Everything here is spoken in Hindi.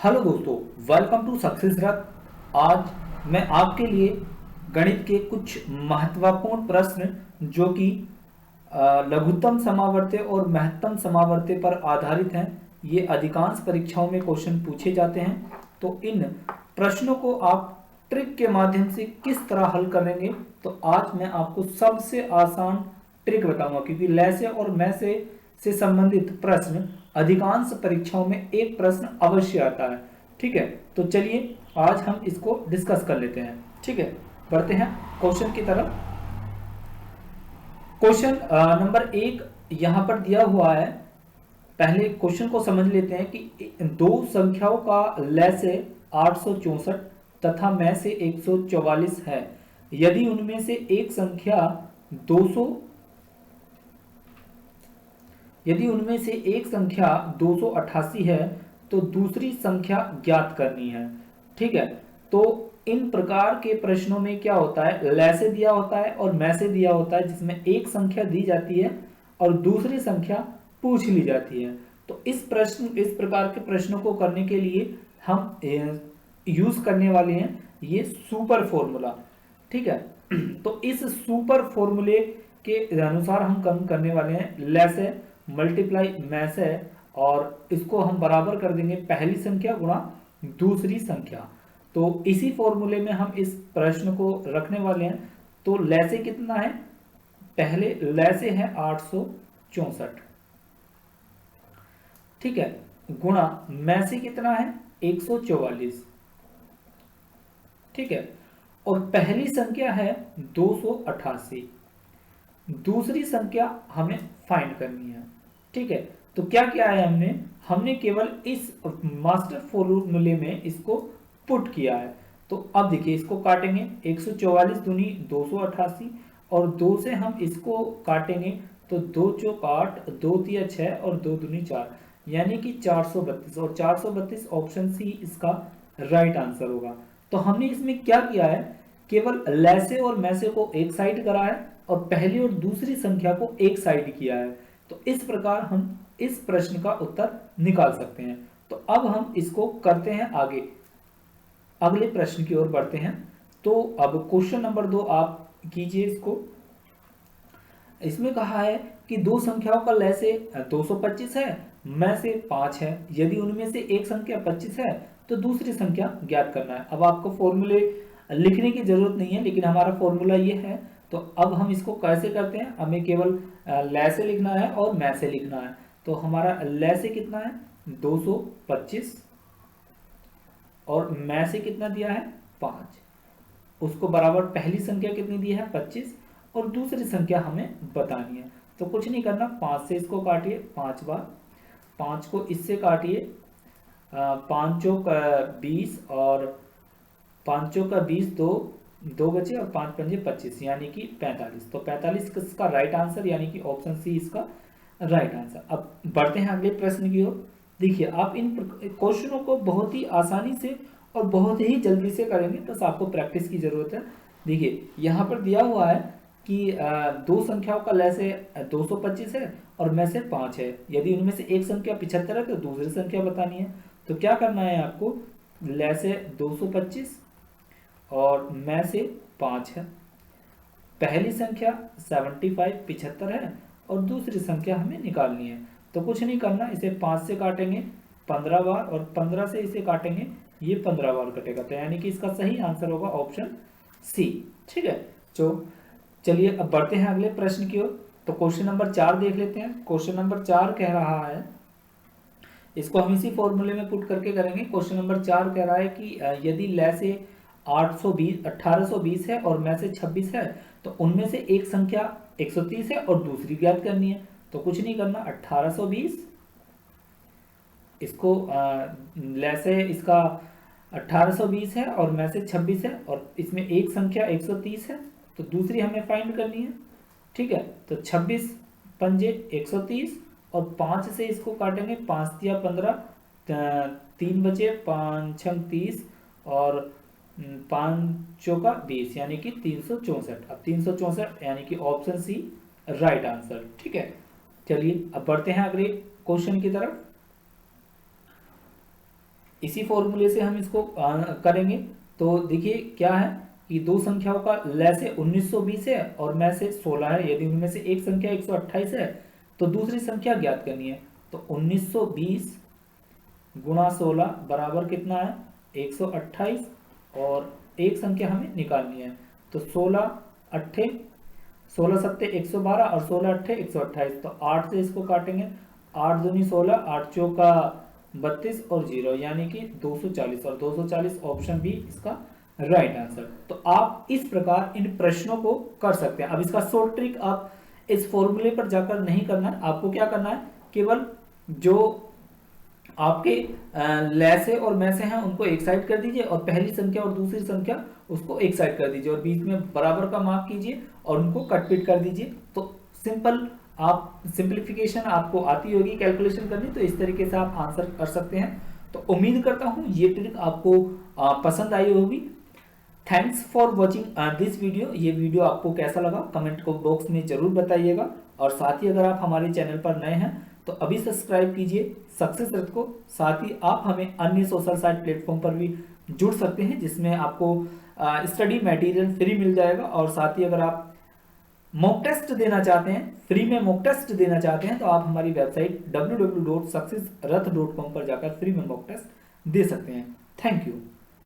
हेलो दोस्तों, वेलकम टू सक्सेस रथ। आज मैं आपके लिए गणित के कुछ महत्वपूर्ण प्रश्न जो कि लघुत्तम समावर्त्य और महत्तम समावर्त्य पर आधारित हैं। ये अधिकांश परीक्षाओं में क्वेश्चन पूछे जाते हैं। तो इन प्रश्नों को आप ट्रिक के माध्यम से किस तरह हल करेंगे, तो आज मैं आपको सबसे आसान ट्रिक बताऊंगा, क्योंकि लैसे और मैसे से संबंधित प्रश्न अधिकांश परीक्षाओं में एक प्रश्न अवश्य आता है। ठीक है, तो चलिए आज हम इसको डिस्कस कर लेते हैं। ठीक है, बढ़ते हैं क्वेश्चन की तरफ। क्वेश्चन नंबर 1 यहां पर दिया हुआ है। पहले क्वेश्चन को समझ लेते हैं कि दो संख्याओं का लैसे 864 तथा में से 144 है। यदि उनमें से एक संख्या 200 यदि उनमें से एक संख्या 288 है तो दूसरी संख्या ज्ञात करनी है। ठीक है, तो इन प्रकार के प्रश्नों में क्या होता है, लैसे दिया होता है और मैसे दिया होता है, जिसमें एक संख्या दी जाती है और दूसरी संख्या पूछ ली जाती है। तो इस प्रकार के प्रश्नों को करने के लिए हम यूज करने वाले हैं ये सुपर फॉर्मूला। ठीक है, तो इस सुपर फॉर्मूले के अनुसार हम कम करने वाले हैं लैसे मल्टीप्लाई मैसे, और इसको हम बराबर कर देंगे पहली संख्या गुणा दूसरी संख्या। तो इसी फॉर्मूले में हम इस प्रश्न को रखने वाले हैं। तो लैसे कितना है, पहले लैसे है 864। ठीक है, गुणा मैसे कितना है 144। ठीक है, और पहली संख्या है 288, दूसरी संख्या हमें फाइंड करनी है। ठीक है, तो क्या किया है हमने केवल इस मास्टर फॉर्मूले में इसको पुट किया है। तो अब देखिए इसको काटेंगे, 144 दूनी 288 और 2 से हम इसको काटेंगे तो 2 चौक 8, 2 तिया 6 और 2 दूनी 4, यानी कि 432। और 432 ऑप्शन सी इसका राइट आंसर होगा। तो हमने इसमें क्या किया है, केवल लैसे और मैसे को एक साइड करा है और पहली और दूसरी संख्या को एक साइड किया है। तो इस प्रकार हम इस प्रश्न का उत्तर निकाल सकते हैं। तो अब हम इसको करते हैं आगे, अगले प्रश्न की ओर बढ़ते हैं। तो अब क्वेश्चन नंबर 2 आप कीजिए इसको। इसमें कहा है कि दो संख्याओं का लैसे 225 है, में से 5 है। यदि उनमें से एक संख्या 25 है तो दूसरी संख्या ज्ञात करना है। अब आपको फॉर्मूले लिखने की जरूरत नहीं है, लेकिन हमारा फॉर्मूला ये है। तो अब हम इसको कैसे करते हैं, हमें केवल लैसे लिखना है और मैसे लिखना है। तो हमारा लैसे कितना है 225 और मैसे कितना दिया है 5, उसको बराबर पहली संख्या कितनी दी है 25 और दूसरी संख्या हमें बतानी है। तो कुछ नहीं करना, 5 से इसको काटिए 5 बार, 5 को इससे काटिए, 5 चौक 20 और 5 चौक 20, दो बचे और 5 पंजे 25, यानी कि 45। तो 45 इसका राइट आंसर, यानी कि ऑप्शन सी इसका राइट आंसर। अब बढ़ते हैं अगले प्रश्न की ओर। देखिए आप इन क्वेश्चनों को बहुत ही आसानी से और बहुत ही जल्दी से करेंगे, बस आपको प्रैक्टिस की जरूरत है। देखिए यहाँ पर दिया हुआ है कि दो संख्याओं का लैसे 225 है और में से 5 है। यदि उनमें से एक संख्या 75 है तो दूसरी संख्या बतानी है। तो क्या करना है आपको, लैसे 225 और में से 5 है, पहली संख्या 75 है और दूसरी संख्या हमें निकालनी है। तो कुछ नहीं करना, इसे 5 से काटेंगे 15 बार और 15 से इसे काटेंगे, ये 15 बार कटेगा। तो यानी कि इसका सही आंसर होगा ऑप्शन सी। ठीक है, तो चलिए अब बढ़ते हैं अगले प्रश्न की ओर। तो क्वेश्चन नंबर 4 देख लेते हैं। क्वेश्चन नंबर 4 कह रहा है, इसको हम इसी फॉर्मूले में पुट करके करेंगे। क्वेश्चन नंबर 4 कह रहा है कि यदि लैसे 1820 है और में से 26 है तो उनमें से एक संख्या 130 है और दूसरी ज्ञात करनी है। तो कुछ नहीं करना, 1820 इसको लैसे इसका 1820 है और में से 26 है और इसमें एक संख्या 130 है, तो दूसरी हमें फाइंड करनी है। ठीक है, तो 26 पंजे 130 और 5 से इसको काटेंगे, 5 तिया 15, 3 बचे, 5 छंग 30 और 5 चौका 20, यानी कि 364। अब 364 यानी कि ऑप्शन सी राइट आंसर। ठीक है, चलिए अब बढ़ते हैं अगले क्वेश्चन की तरफ। इसी फॉर्मूले से हम इसको करेंगे। तो देखिए क्या है कि दो संख्याओं का लय से 1920 है और मैं से 16 है। यदि उनमें से एक संख्या 128 है तो दूसरी संख्या ज्ञात करनी है। तो 1920 गुणा 16 बराबर कितना है 128, और एक संख्या हमें निकालनी है। तो 16 सत्ते 112 और 16 अट्ठे 128। तो 8 से इसको काटेंगे, 8 दूनी 16, 8 चौका 32 और 0 यानी कि 240, और 240 ऑप्शन बी इसका राइट आंसर। तो आप इस प्रकार इन प्रश्नों को कर सकते हैं। अब इसका शॉर्ट ट्रिक आप इस फॉर्मूले पर जाकर नहीं करना है, आपको क्या करना है, केवल जो आपके लैसे और मैसे हैं उनको एक साइड कर दीजिए, और पहली संख्या और दूसरी संख्या उसको एक साइड कर दीजिए, और बीच में बराबर का मार्क कीजिए और उनको कट पीट कर दीजिए। तो सिंपल, आप सिंप्लीफिकेशन आपको आती होगी कैलकुलेशन करनी, तो इस तरीके से आप आंसर कर सकते हैं। तो उम्मीद करता हूं ये ट्रिक आपको पसंद आई होगी। Thanks for watching this video. ये वीडियो आपको कैसा लगा कमेंट को बॉक्स में जरूर बताइएगा, और साथ ही अगर आप हमारे चैनल पर नए हैं तो अभी सब्सक्राइब कीजिए सक्सेस रथ को। साथ ही आप हमें अन्य सोशल साइट प्लेटफॉर्म पर भी जुड़ सकते हैं, जिसमें आपको स्टडी मटेरियल फ्री मिल जाएगा। और साथ ही अगर आप मॉक टेस्ट देना चाहते हैं, फ्री में मॉक टेस्ट देना चाहते हैं, तो आप हमारी वेबसाइट www.successrath.com पर जाकर फ्री में मॉक टेस्ट दे सकते हैं। Thank you.